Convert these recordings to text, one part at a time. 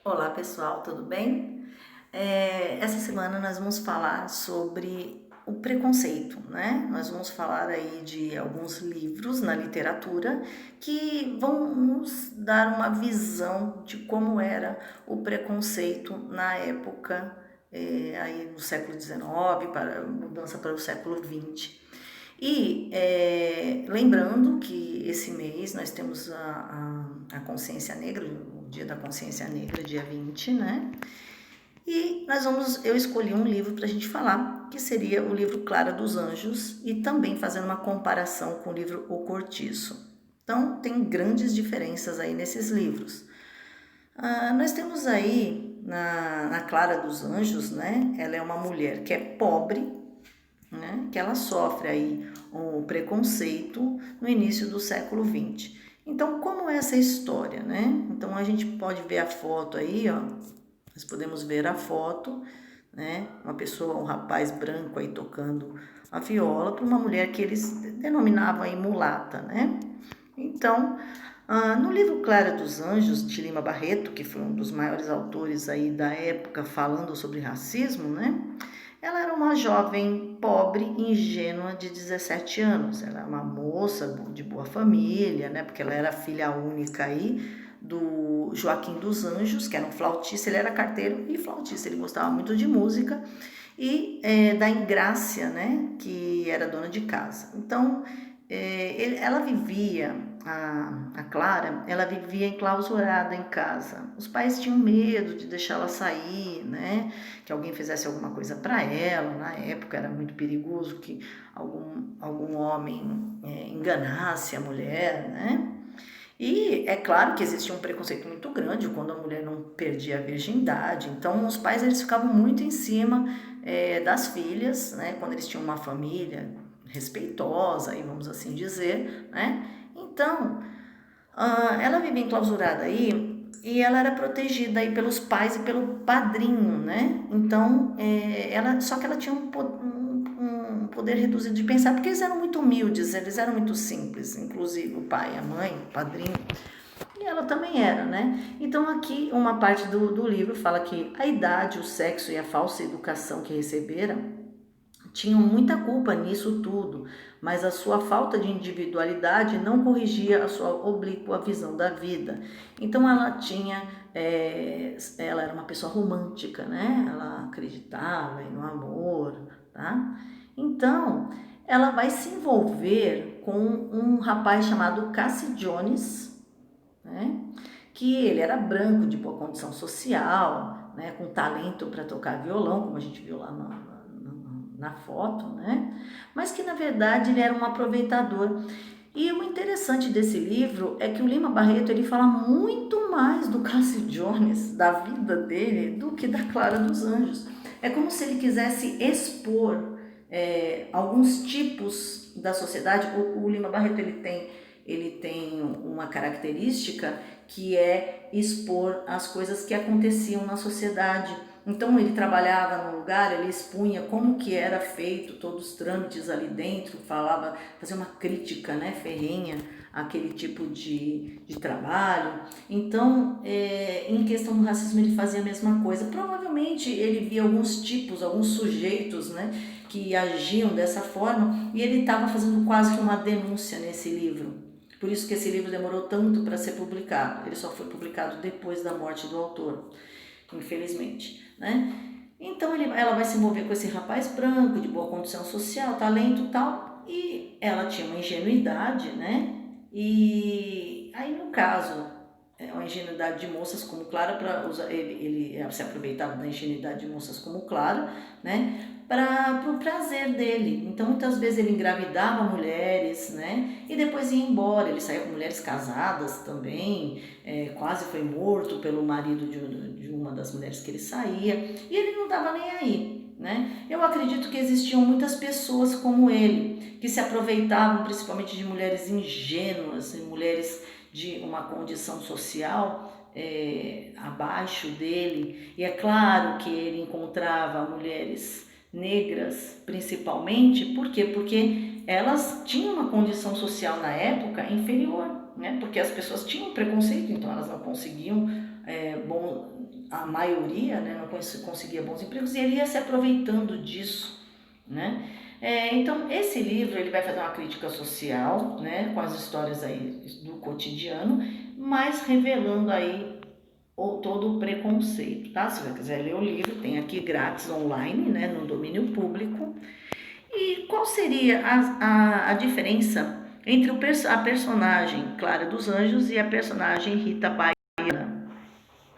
Olá pessoal, tudo bem? Essa semana nós vamos falar sobre o preconceito, né? Nós vamos falar aí de alguns livros na literatura que vão nos dar uma visão de como era o preconceito na época, aí no século XIX, para mudança para o século XX. E lembrando que esse mês nós temos a Consciência Negra, o Dia da Consciência Negra, dia 20, né? E eu escolhi um livro para a gente falar, que seria o livro Clara dos Anjos, e também fazendo uma comparação com o livro O Cortiço. Então, tem grandes diferenças aí nesses livros. Nós temos aí na Clara dos Anjos, né? Ela é uma mulher que é pobre, né, que ela sofre aí o preconceito no início do século XX. Então, como é essa história, né? Então, a gente pode ver a foto aí, ó. Nós podemos ver a foto, né? Uma pessoa, um rapaz branco aí tocando a viola para uma mulher que eles denominavam aí mulata, né? Então, no livro Clara dos Anjos, de Lima Barreto, que foi um dos maiores autores aí da época falando sobre racismo, né? Ela era uma jovem pobre, ingênua de 17 anos. Ela era uma moça de boa família, né? Porque ela era filha única aí do Joaquim dos Anjos, que era um flautista. Ele era carteiro e flautista. Ele gostava muito de música e da Ingrácia, né? Que era dona de casa. Então, ela vivia, a Clara, ela vivia enclausurada em casa. Os pais tinham medo de deixá-la sair, né? Que alguém fizesse alguma coisa para ela. Na época era muito perigoso que algum homem enganasse a mulher, né? E é claro que existia um preconceito muito grande quando a mulher não perdia a virgindade. Então os pais eles ficavam muito em cima das filhas, né? Quando eles tinham uma família respeitosa, aí vamos assim dizer, né? Então ela vivia enclausurada aí e ela era protegida aí pelos pais e pelo padrinho, né? Então, só que ela tinha um poder reduzido de pensar, porque eles eram muito humildes, eles eram muito simples, inclusive o pai, a mãe, o padrinho, e ela também era, né? Então aqui uma parte do livro fala que a idade, o sexo e a falsa educação que receberam tinham muita culpa nisso tudo, mas a sua falta de individualidade não corrigia a sua oblíqua visão da vida. Então ela era uma pessoa romântica, né? Ela acreditava no amor, tá? Então, ela vai se envolver com um rapaz chamado Cassie Jones, né? Que ele era branco, de boa condição social, né? Com talento para tocar violão, como a gente viu lá na foto, né? Mas que na verdade ele era um aproveitador. E o interessante desse livro é que o Lima Barreto ele fala muito mais do Cassie Jones, da vida dele, do que da Clara dos Anjos. É como se ele quisesse expor alguns tipos da sociedade. O Lima Barreto ele tem uma característica que é expor as coisas que aconteciam na sociedade. Então ele trabalhava no lugar, ele expunha como que era feito todos os trâmites ali dentro, falava, fazia uma crítica, né, ferrenha àquele tipo de trabalho. Então, em questão do racismo ele fazia a mesma coisa. Provavelmente ele via alguns tipos, alguns sujeitos, né, que agiam dessa forma e ele estava fazendo quase que uma denúncia nesse livro. Por isso que esse livro demorou tanto para ser publicado. Ele só foi publicado depois da morte do autor, infelizmente, né? Então ela vai se envolver com esse rapaz branco, de boa condição social, talento e tal, e ela tinha uma ingenuidade, né? E aí no caso, uma ingenuidade de moças como Clara, para usar, ele se aproveitava da ingenuidade de moças como Clara, né? Para o prazer dele. Então muitas vezes ele engravidava mulheres, né? E depois ia embora. Ele saía com mulheres casadas também, quase foi morto pelo marido de uma das mulheres que ele saía, e ele não estava nem aí, né? Eu acredito que existiam muitas pessoas como ele, que se aproveitavam principalmente de mulheres ingênuas, mulheres de uma condição social abaixo dele, e é claro que ele encontrava mulheres negras principalmente, por quê? Porque elas tinham uma condição social na época inferior, né? Porque as pessoas tinham preconceito, então elas não conseguiam a maioria, né, não conseguia bons empregos, e ele ia se aproveitando disso, né? Então esse livro ele vai fazer uma crítica social, né, com as histórias aí do cotidiano, mas revelando aí todo o preconceito, tá? Se você quiser ler o livro, tem aqui grátis online, né, no domínio público. E qual seria a diferença entre a personagem Clara dos Anjos e a personagem Rita Baiana,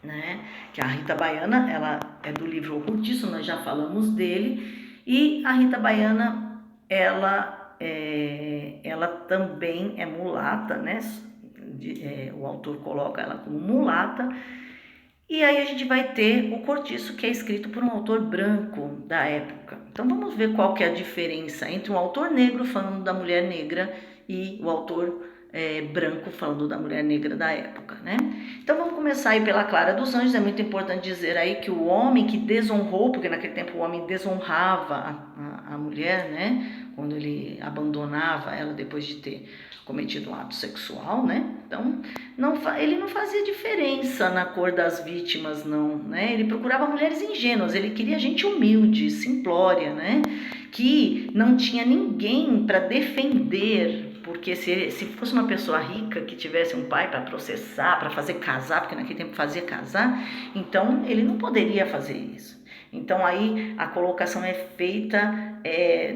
né? Que a Rita Baiana, ela é do livro Ocultiço, nós já falamos dele, e a Rita Baiana, ela também é mulata, né? O autor coloca ela como mulata. E aí a gente vai ter o Cortiço, que é escrito por um autor branco da época. Então vamos ver qual que é a diferença entre um autor negro falando da mulher negra e o autor branco falando da mulher negra da época, né? Então vamos começar aí pela Clara dos Anjos. É muito importante dizer aí que o homem que desonrou, porque naquele tempo o homem desonrava a mulher, né? Quando ele abandonava ela depois de ter cometido um ato sexual, né? Então ele não fazia diferença na cor das vítimas, não, né? Ele procurava mulheres ingênuas, ele queria gente humilde, simplória, né? Que não tinha ninguém para defender, porque se fosse uma pessoa rica que tivesse um pai para processar, para fazer casar, porque naquele tempo fazia casar, então ele não poderia fazer isso. Então aí a colocação é feita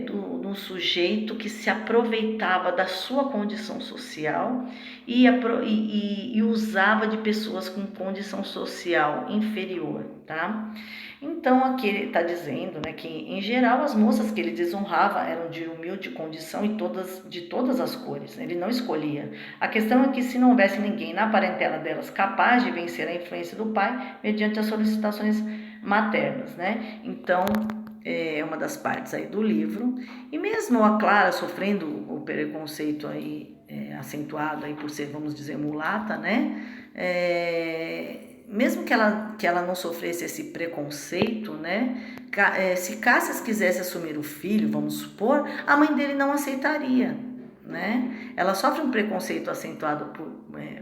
do sujeito que se aproveitava da sua condição social e usava de pessoas com condição social inferior, tá? Então aqui ele está dizendo, né, que em geral as moças que ele desonrava eram de humilde condição e de todas as cores, né? Ele não escolhia. A questão é que se não houvesse ninguém na parentela delas capaz de vencer a influência do pai mediante as solicitações maternas, né? Então é uma das partes aí do livro. E mesmo a Clara sofrendo o preconceito aí acentuado aí por ser, vamos dizer, mulata, né? Mesmo que ela não sofresse esse preconceito, né? Se Cássias quisesse assumir o filho, vamos supor, a mãe dele não aceitaria, né? Ela sofre um preconceito acentuado por,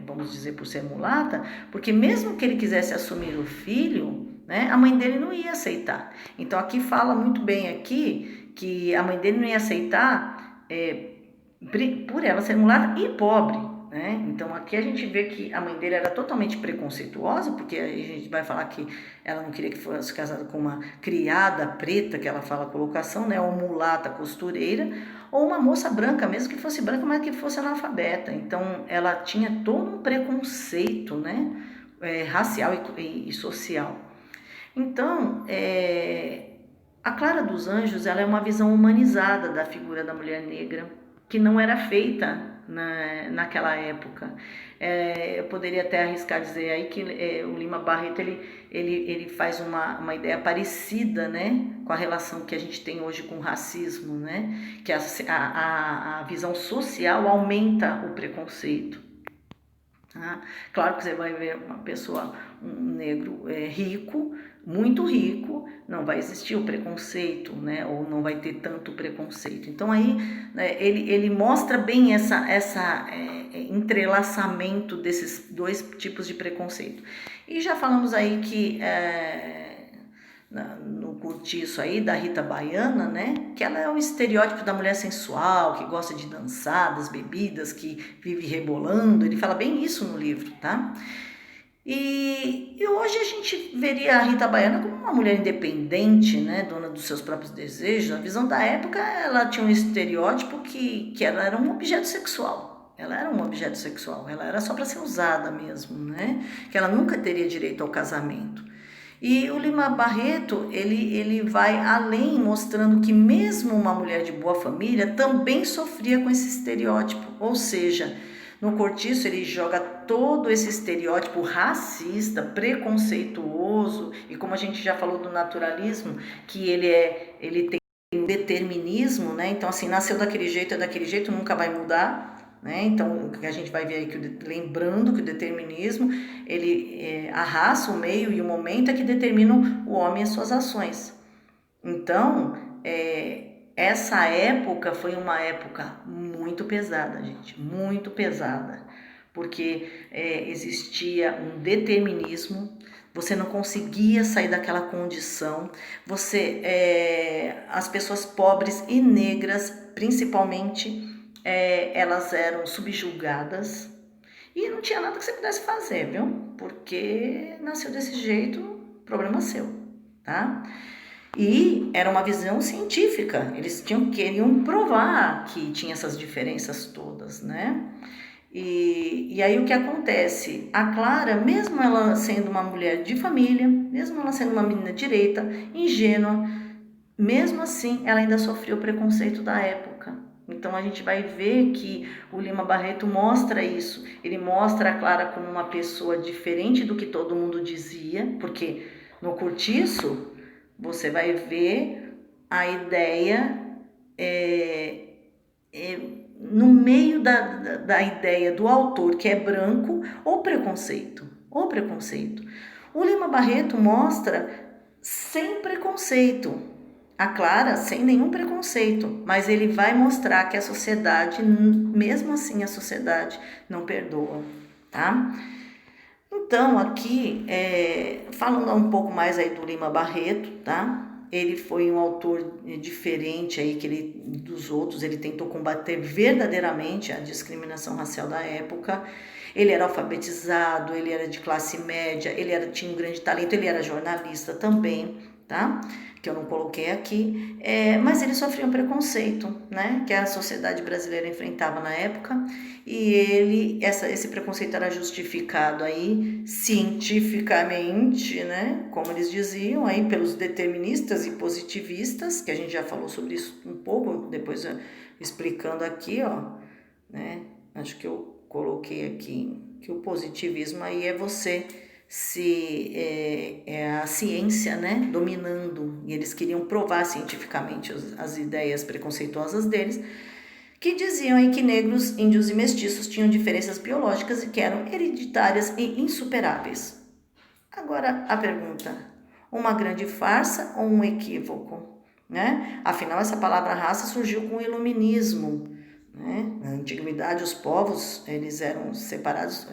vamos dizer, por ser mulata, porque mesmo que ele quisesse assumir o filho, né, a mãe dele não ia aceitar. Então aqui fala muito bem aqui que a mãe dele não ia aceitar por ela ser mulata e pobre, né? Então aqui a gente vê que a mãe dele era totalmente preconceituosa, porque a gente vai falar que ela não queria que fosse casada com uma criada preta, que ela fala a colocação, né, ou mulata costureira, ou uma moça branca, mesmo que fosse branca, mas que fosse analfabeta. Então ela tinha todo um preconceito, né, racial e social. Então, a Clara dos Anjos, ela é uma visão humanizada da figura da mulher negra, que não era feita naquela época. Eu poderia até arriscar dizer aí que o Lima Barreto ele faz uma ideia parecida, né, com a relação que a gente tem hoje com o racismo, né, que a visão social aumenta o preconceito. Tá? Claro que você vai ver uma pessoa, um negro rico, muito rico, não vai existir o preconceito, né? Ou não vai ter tanto preconceito. Então aí, né, ele mostra bem essa entrelaçamento desses dois tipos de preconceito. E já falamos aí que no Cortiço aí da Rita Baiana, né, que ela é um estereótipo da mulher sensual, que gosta de dançar, das bebidas, que vive rebolando. Ele fala bem isso no livro, tá? E hoje a gente veria a Rita Baiana como uma mulher independente, né, dona dos seus próprios desejos. Na visão da época, ela tinha um estereótipo que ela era um objeto sexual. Ela era um objeto sexual, ela era só para ser usada mesmo, né? Que ela nunca teria direito ao casamento. E o Lima Barreto, ele vai além, mostrando que mesmo uma mulher de boa família também sofria com esse estereótipo. Ou seja, no Cortiço ele joga todo esse estereótipo racista, preconceituoso, e como a gente já falou do naturalismo, que ele tem um determinismo, né? Então assim, nasceu daquele jeito, é daquele jeito, nunca vai mudar. Né? Então, a gente vai ver aí que lembrando que o determinismo ele a raça, o meio e o momento é que determinam o homem e as suas ações. Então, essa época foi uma época muito pesada, gente, muito pesada, porque existia um determinismo, você não conseguia sair daquela condição, as pessoas pobres e negras, principalmente, elas eram subjugadas e não tinha nada que você pudesse fazer, viu? Porque nasceu desse jeito, problema seu, tá? E era uma visão científica, eles queriam provar que tinha essas diferenças todas, né? E aí o que acontece? A Clara, mesmo ela sendo uma mulher de família, mesmo ela sendo uma menina direita, ingênua, mesmo assim ela ainda sofreu o preconceito da época. Então a gente vai ver que o Lima Barreto mostra isso. Ele mostra a Clara como uma pessoa diferente do que todo mundo dizia, porque no Cortiço você vai ver a ideia no meio da ideia do autor, que é branco, o preconceito. O preconceito. O Lima Barreto mostra sem preconceito. A Clara sem nenhum preconceito, mas ele vai mostrar que a sociedade, mesmo assim a sociedade não perdoa, tá? Então aqui, falando um pouco mais aí do Lima Barreto, tá? Ele foi um autor diferente aí dos outros, ele tentou combater verdadeiramente a discriminação racial da época. Ele era alfabetizado, ele era de classe média, tinha um grande talento, ele era jornalista também, tá? Que eu não coloquei aqui, mas ele sofria um preconceito, né? Que a sociedade brasileira enfrentava na época, e esse preconceito era justificado aí cientificamente, né? Como eles diziam aí pelos deterministas e positivistas, que a gente já falou sobre isso um pouco, depois explicando aqui, ó, né? Acho que eu coloquei aqui que o positivismo aí é você a ciência, né, dominando, e eles queriam provar cientificamente as ideias preconceituosas deles, que diziam aí que negros, índios e mestiços tinham diferenças biológicas e que eram hereditárias e insuperáveis. Agora a pergunta, uma grande farsa ou um equívoco? Né? Afinal, essa palavra raça surgiu com o iluminismo. Né? Na antiguidade, os povos eles eram separados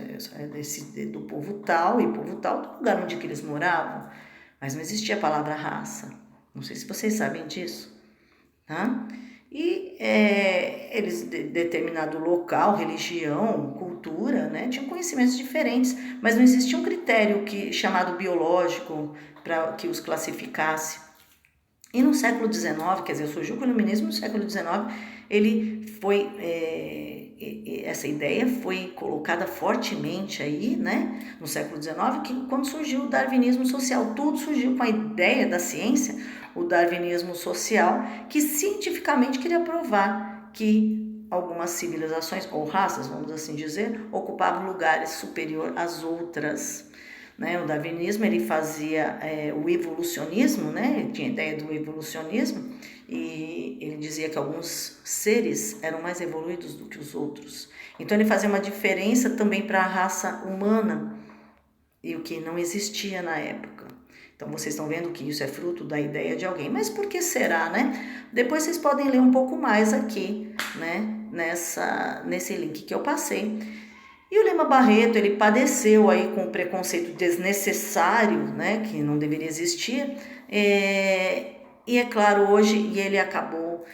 do povo tal e povo tal do lugar onde eles moravam, mas não existia a palavra raça. Não sei se vocês sabem disso. Tá? E eles, de determinado local, religião, cultura, né, tinham conhecimentos diferentes, mas não existia um critério chamado biológico para que os classificasse. E no século XIX, quer dizer, surgiu o iluminismo no século XIX, ele foi, essa ideia foi colocada fortemente aí, né, no século XIX, que quando surgiu o darwinismo social, tudo surgiu com a ideia da ciência, o darwinismo social, que cientificamente queria provar que algumas civilizações, ou raças, vamos assim dizer, ocupavam lugares superiores às outras. Né? O darwinismo ele fazia o evolucionismo, né? Ele tinha a ideia do evolucionismo e ele dizia que alguns seres eram mais evoluídos do que os outros. Então ele fazia uma diferença também para a raça humana, e o que não existia na época. Então vocês estão vendo que isso é fruto da ideia de alguém. Mas por que será, né? Depois vocês podem ler um pouco mais aqui, né? Nesse link que eu passei. E o Lima Barreto, ele padeceu aí com o preconceito desnecessário, né, que não deveria existir, e é claro, hoje ele acabou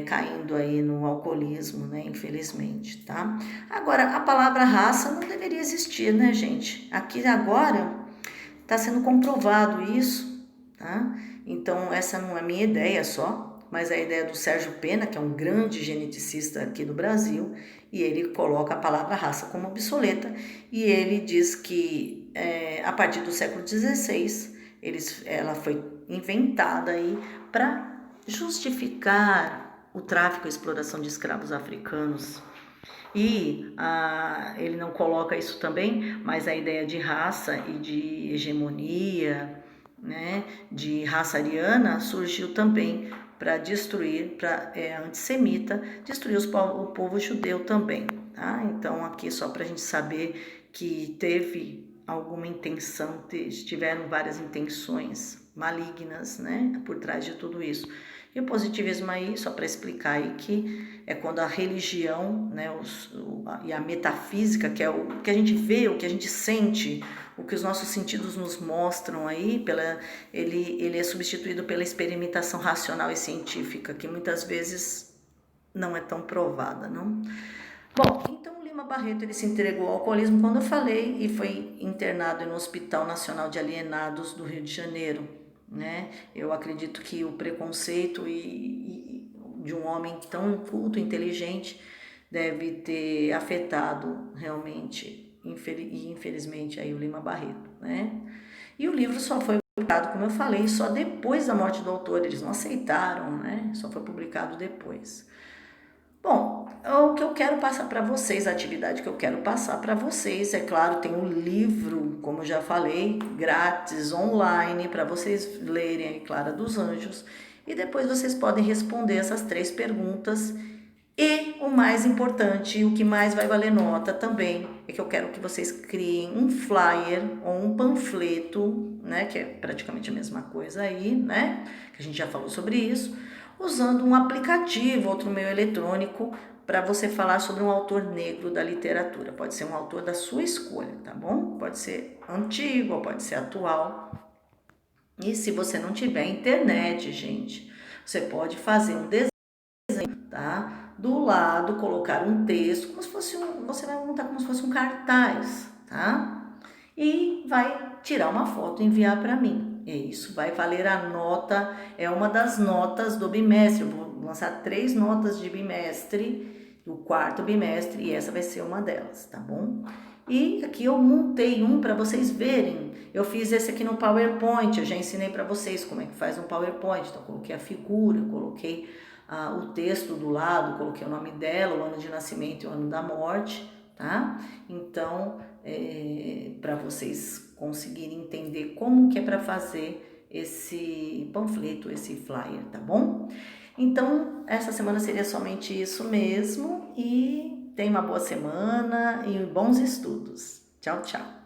caindo aí no alcoolismo, né, infelizmente, tá? Agora, a palavra raça não deveria existir, né, gente? Aqui agora está sendo comprovado isso, tá? Então, essa não é minha ideia só, mas é a ideia do Sérgio Pena, que é um grande geneticista aqui do Brasil, e ele coloca a palavra raça como obsoleta, e ele diz que a partir do século XVI ela foi inventada aí para justificar o tráfico e exploração de escravos africanos. E ele não coloca isso também, mas a ideia de raça e de hegemonia, né, de raça ariana surgiu também para destruir, antissemita, destruir o povo judeu também. Tá? Então aqui só para a gente saber que teve alguma intenção, tiveram várias intenções malignas, né, por trás de tudo isso. E o positivismo aí, só para explicar aí, que é quando a religião, né, e a metafísica, que é o que a gente vê, o que a gente sente, o que os nossos sentidos nos mostram aí, ele é substituído pela experimentação racional e científica, que muitas vezes não é tão provada, não? Bom, então o Lima Barreto ele se entregou ao alcoolismo quando eu falei e foi internado no Hospital Nacional de Alienados do Rio de Janeiro, né? Eu acredito que o preconceito de um homem tão culto, inteligente, deve ter afetado realmente, infelizmente, aí o Lima Barreto, né? E o livro só foi publicado, como eu falei, só depois da morte do autor, eles não aceitaram, né? Só foi publicado depois. Bom, o que eu quero passar para vocês, a atividade que eu quero passar para vocês, é claro, tem um livro, como eu já falei, grátis, online, para vocês lerem a Clara dos Anjos, e depois vocês podem responder essas 3 perguntas. E o mais importante, o que mais vai valer nota também, é que eu quero que vocês criem um flyer ou um panfleto, né, que é praticamente a mesma coisa aí, né, que a gente já falou sobre isso, usando um aplicativo, outro meio eletrônico, para você falar sobre um autor negro da literatura. Pode ser um autor da sua escolha, tá bom? Pode ser antigo ou pode ser atual. E se você não tiver internet, gente, você pode fazer um desenho, tá? Do lado, colocar um texto, como se fosse você vai montar como se fosse um cartaz, tá? E vai tirar uma foto e enviar para mim. É isso, vai valer a nota, é uma das notas do bimestre. Eu vou lançar 3 notas de bimestre, do 4º bimestre, e essa vai ser uma delas, tá bom? E aqui eu montei um para vocês verem. Eu fiz esse aqui no PowerPoint, eu já ensinei para vocês como é que faz um PowerPoint. Então, eu coloquei a figura, coloquei o texto do lado, coloquei o nome dela, o ano de nascimento e o ano da morte, tá? Então, para vocês conseguirem entender como que é para fazer esse panfleto, esse flyer, tá bom? Então, essa semana seria somente isso mesmo e tenha uma boa semana e bons estudos. Tchau, tchau!